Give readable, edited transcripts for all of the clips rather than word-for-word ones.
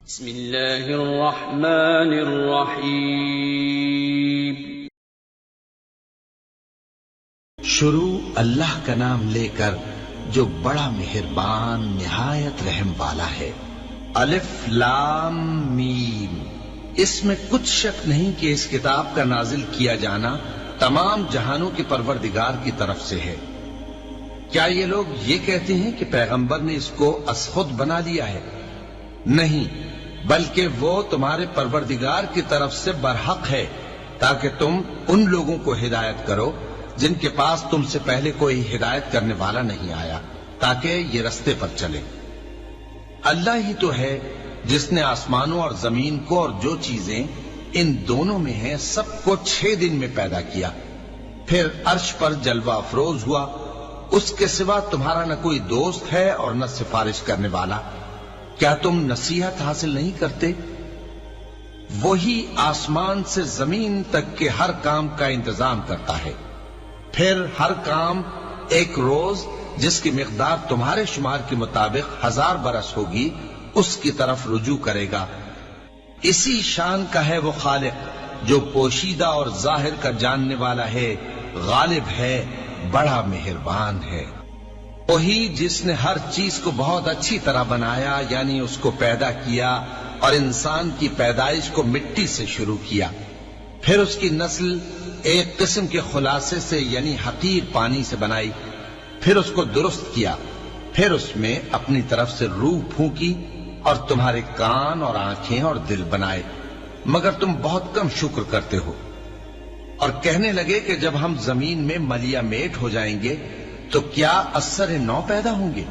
بسم اللہ الرحمن الرحیم۔ شروع اللہ کا نام لے کر جو بڑا مہربان نہایت رحم والا ہے۔ الف لام میم۔ اس میں کچھ شک نہیں کہ اس کتاب کا نازل کیا جانا تمام جہانوں کے پروردگار کی طرف سے ہے۔ کیا یہ لوگ یہ کہتے ہیں کہ پیغمبر نے اس کو از خود بنا لیا ہے؟ نہیں، بلکہ وہ تمہارے پروردگار کی طرف سے برحق ہے، تاکہ تم ان لوگوں کو ہدایت کرو جن کے پاس تم سے پہلے کوئی ہدایت کرنے والا نہیں آیا، تاکہ یہ رستے پر چلے۔ اللہ ہی تو ہے جس نے آسمانوں اور زمین کو اور جو چیزیں ان دونوں میں ہیں سب کو 6 دن میں پیدا کیا، پھر عرش پر جلوہ افروز ہوا۔ اس کے سوا تمہارا نہ کوئی دوست ہے اور نہ سفارش کرنے والا۔ کیا تم نصیحت حاصل نہیں کرتے؟ وہی آسمان سے زمین تک کے ہر کام کا انتظام کرتا ہے، پھر ہر کام ایک روز جس کی مقدار تمہارے شمار کے مطابق 1000 برس ہوگی اس کی طرف رجوع کرے گا۔ اسی شان کا ہے وہ خالق جو پوشیدہ اور ظاہر کا جاننے والا ہے، غالب ہے، بڑا مہربان ہے۔ وہی جس نے ہر چیز کو بہت اچھی طرح بنایا، یعنی اس کو پیدا کیا اور انسان کی پیدائش کو مٹی سے شروع کیا، پھر اس کی نسل ایک قسم کے خلاصے سے یعنی حقیر پانی سے بنائی، پھر اس کو درست کیا، پھر اس میں اپنی طرف سے روح پھونکی اور تمہارے کان اور آنکھیں اور دل بنائے، مگر تم بہت کم شکر کرتے ہو۔ اور کہنے لگے کہ جب ہم زمین میں ملیا میٹ ہو جائیں گے تو کیا اثر نو پیدا ہوں گے؟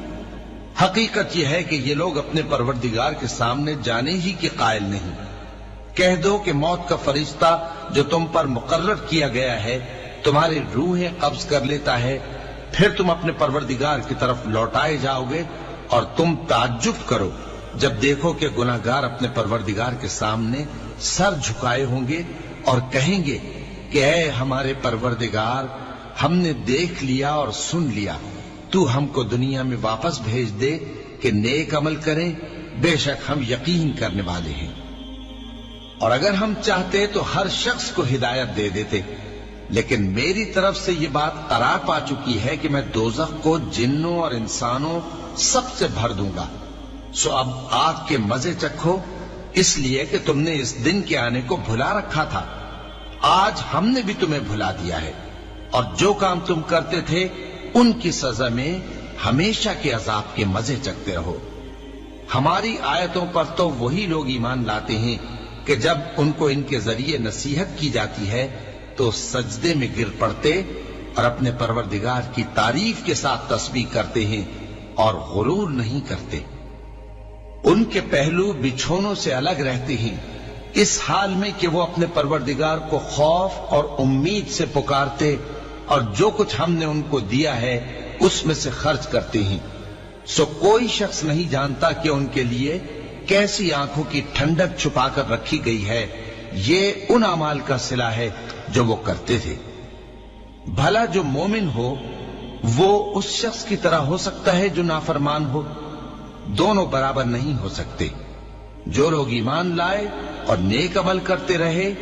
حقیقت یہ ہے کہ یہ لوگ اپنے پروردگار کے سامنے جانے ہی کے قائل نہیں۔ کہہ دو کہ موت کا فرشتہ جو تم پر مقرر کیا گیا ہے تمہاری روحیں قبض کر لیتا ہے، پھر تم اپنے پروردگار کی طرف لوٹائے جاؤ گے، اور تم تعجب کرو جب دیکھو کہ گناہگار اپنے پروردگار کے سامنے سر جھکائے ہوں گے اور کہیں گے کہ اے ہمارے پروردگار، ہم نے دیکھ لیا اور سن لیا، تو ہم کو دنیا میں واپس بھیج دے کہ نیک عمل کریں، بے شک ہم یقین کرنے والے ہیں۔ اور اگر ہم چاہتے تو ہر شخص کو ہدایت دے دیتے، لیکن میری طرف سے یہ بات قرار پا چکی ہے کہ میں دوزخ کو جنوں اور انسانوں سب سے بھر دوں گا، سو اب آگ کے مزے چکھو، اس لیے کہ تم نے اس دن کے آنے کو بھلا رکھا تھا۔ آج ہم نے بھی تمہیں بھلا دیا ہے، اور جو کام تم کرتے تھے ان کی سزا میں ہمیشہ کے عذاب کے مزے چکھتے رہو۔ ہماری آیتوں پر تو وہی لوگ ایمان لاتے ہیں کہ جب ان کو ان کے ذریعے نصیحت کی جاتی ہے تو سجدے میں گر پڑتے اور اپنے پروردگار کی تعریف کے ساتھ تسبیح کرتے ہیں اور غرور نہیں کرتے۔ ان کے پہلو بچھونوں سے الگ رہتے ہیں، اس حال میں کہ وہ اپنے پروردگار کو خوف اور امید سے پکارتے اور جو کچھ ہم نے ان کو دیا ہے اس میں سے خرچ کرتے ہیں۔ سو کوئی شخص نہیں جانتا کہ ان کے لیے کیسی آنکھوں کی ٹھنڈک چھپا کر رکھی گئی ہے، یہ ان اعمال کا صلہ ہے جو وہ کرتے تھے۔ بھلا جو مومن ہو وہ اس شخص کی طرح ہو سکتا ہے جو نافرمان ہو؟ دونوں برابر نہیں ہو سکتے۔ جو لوگ ایمان لائے اور نیک عمل کرتے رہے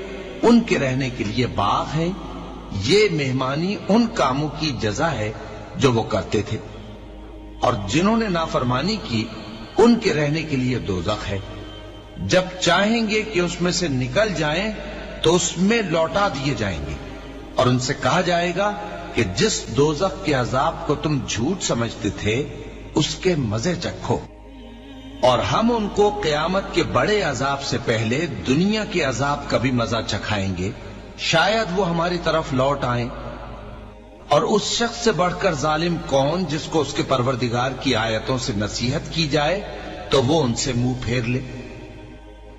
ان کے رہنے کے لیے باغ ہیں، یہ مہمانی ان کاموں کی جزا ہے جو وہ کرتے تھے، اور جنہوں نے نافرمانی کی ان کے رہنے کے لیے دوزخ ہے۔ جب چاہیں گے کہ اس میں سے نکل جائیں تو اس میں لوٹا دیے جائیں گے، اور ان سے کہا جائے گا کہ جس دوزخ کے عذاب کو تم جھوٹ سمجھتے تھے اس کے مزے چکھو، اور ہم ان کو قیامت کے بڑے عذاب سے پہلے دنیا کے عذاب کا بھی مزہ چکھائیں گے، شاید وہ ہماری طرف لوٹ آئیں۔ اور اس شخص سے بڑھ کر ظالم کون جس کو اس کے پروردگار کی آیتوں سے نصیحت کی جائے تو وہ ان سے منہ پھیر لے۔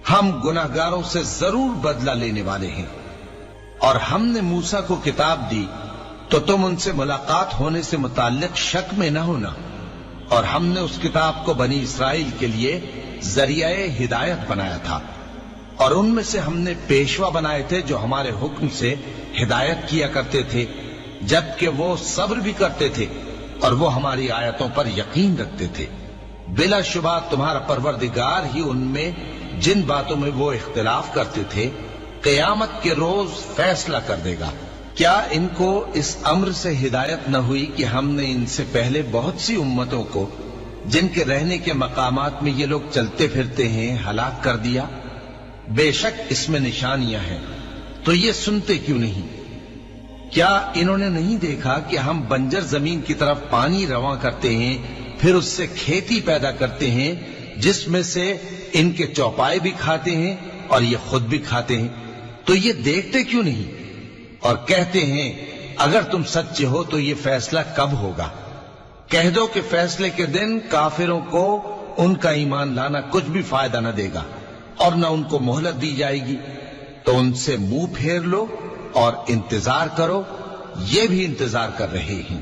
ہم گناہگاروں سے ضرور بدلہ لینے والے ہیں، اور ہم نے موسیٰ کو کتاب دی تو تم ان سے ملاقات ہونے سے متعلق شک میں نہ ہونا، اور ہم نے اس کتاب کو بنی اسرائیل کے لیے ذریعہ ہدایت بنایا تھا، اور ان میں سے ہم نے پیشوا بنائے تھے جو ہمارے حکم سے ہدایت کیا کرتے تھے، جبکہ وہ صبر بھی کرتے تھے اور وہ ہماری آیتوں پر یقین رکھتے تھے۔ بلا شبہ تمہارا پروردگار ہی ان میں جن باتوں میں وہ اختلاف کرتے تھے قیامت کے روز فیصلہ کر دے گا۔ کیا ان کو اس امر سے ہدایت نہ ہوئی کہ ہم نے ان سے پہلے بہت سی امتوں کو جن کے رہنے کے مقامات میں یہ لوگ چلتے پھرتے ہیں ہلاک کر دیا؟ بے شک اس میں نشانیاں ہیں، تو یہ سنتے کیوں نہیں؟ کیا انہوں نے نہیں دیکھا کہ ہم بنجر زمین کی طرف پانی رواں کرتے ہیں، پھر اس سے کھیتی پیدا کرتے ہیں جس میں سے ان کے چوپائے بھی کھاتے ہیں اور یہ خود بھی کھاتے ہیں، تو یہ دیکھتے کیوں نہیں؟ اور کہتے ہیں اگر تم سچے ہو تو یہ فیصلہ کب ہوگا؟ کہہ دو کہ فیصلے کے دن کافروں کو ان کا ایمان لانا کچھ بھی فائدہ نہ دے گا اور نہ ان کو مہلت دی جائے گی، تو ان سے منہ پھیر لو اور انتظار کرو، یہ بھی انتظار کر رہے ہیں۔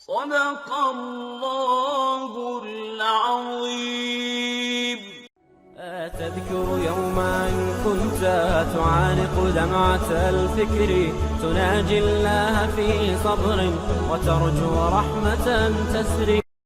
صدق اللہ العظیم۔ تذكر يوما كنت تعانق دمعة الفكر تناجي الله في صبر وترجو رحمة تسري